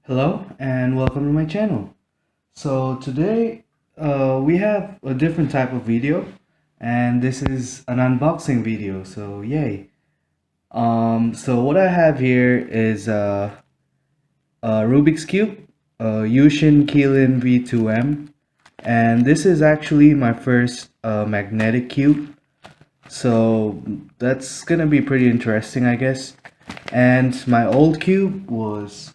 Hello and welcome to my channel. So today we have a different type of video, and this is an unboxing video, so yay. So what I have here is a Rubik's Cube, YuXin Kylin V2 M, and this is actually my first magnetic cube, so that's gonna be pretty interesting, I guess. And my old cube was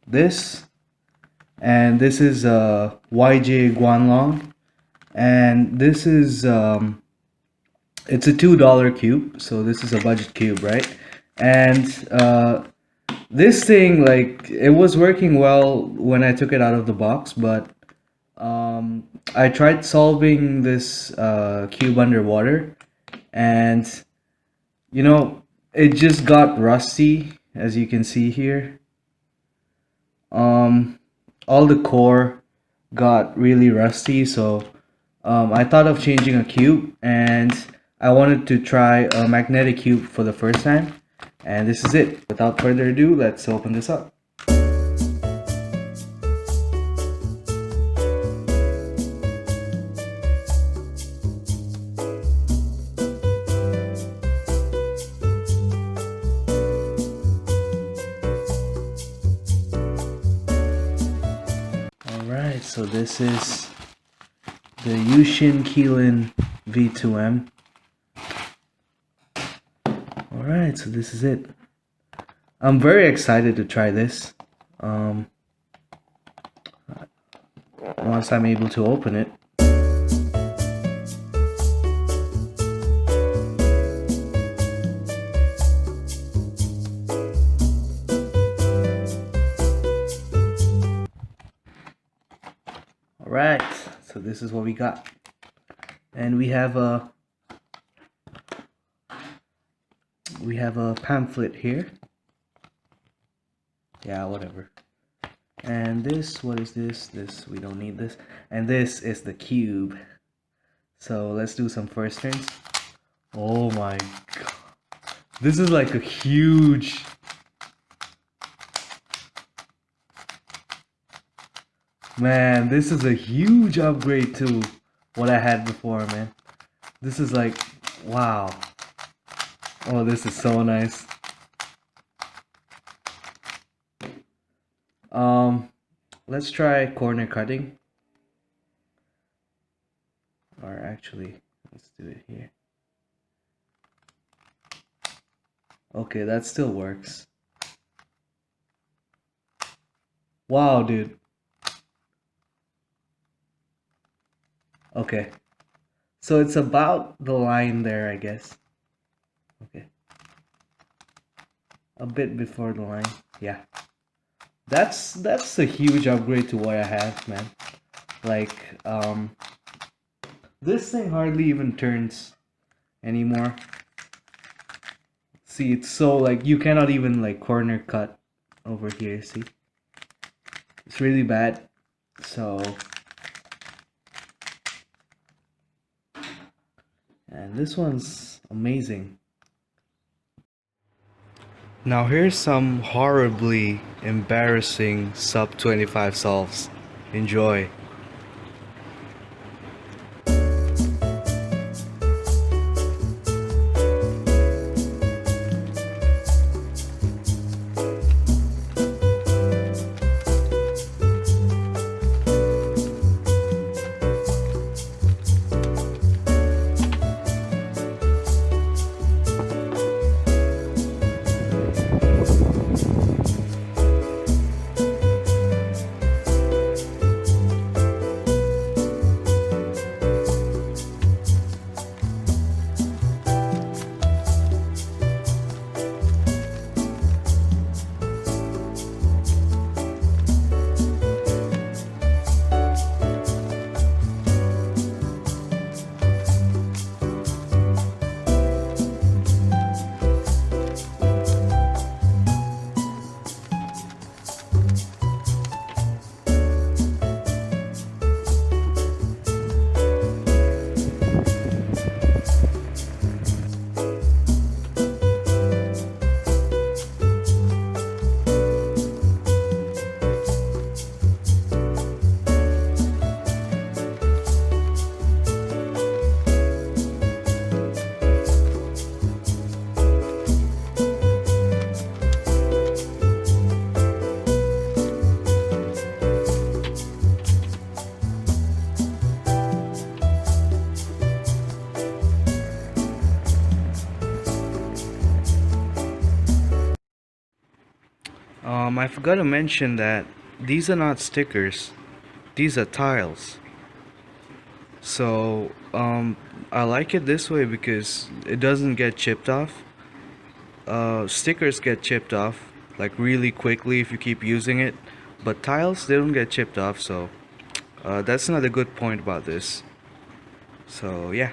this, and this is YJ Guanlong, and this is it's a $2 cube, so this is a budget cube, right? And this thing, like, it was working well when I took it out of the box, but I tried solving this cube underwater, and you know, it just got rusty, as you can see here. All the core got really rusty, so I thought of changing a cube, and I wanted to try a magnetic cube for the first time, and this is it. Without further ado, let's open this up. Alright, so this is the YuXin Kylin V2 M. Alright, so this is it. I'm very excited to try this. Once I'm able to open it. Alright, so this is what we got. And we have a pamphlet here. Yeah, whatever. And this, what is this? This, we don't need this. And this is the cube. So let's do some first turns. Oh my god. This is like a huge... Man, this is a huge upgrade to what I had before, man. This is like, wow. Oh, this is so nice. Let's try corner cutting. Or actually, let's do it here. Okay, that still works. Wow, dude. Okay. So it's about the line there, I guess. Okay. A bit before the line. Yeah. That's a huge upgrade to what I have, man. Like, this thing hardly even turns anymore. See, it's so, like, you cannot even, like, corner cut over here, see? It's really bad. So, and this one's amazing. Now here's some horribly embarrassing sub 25 solves. Enjoy. I forgot to mention that these are not stickers, these are tiles. So I like it this way because it doesn't get chipped off. Stickers get chipped off like really quickly if you keep using it, but tiles, they don't get chipped off. So that's another good point about this. So yeah,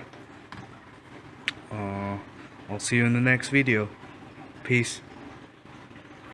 I'll see you in the next video. Peace.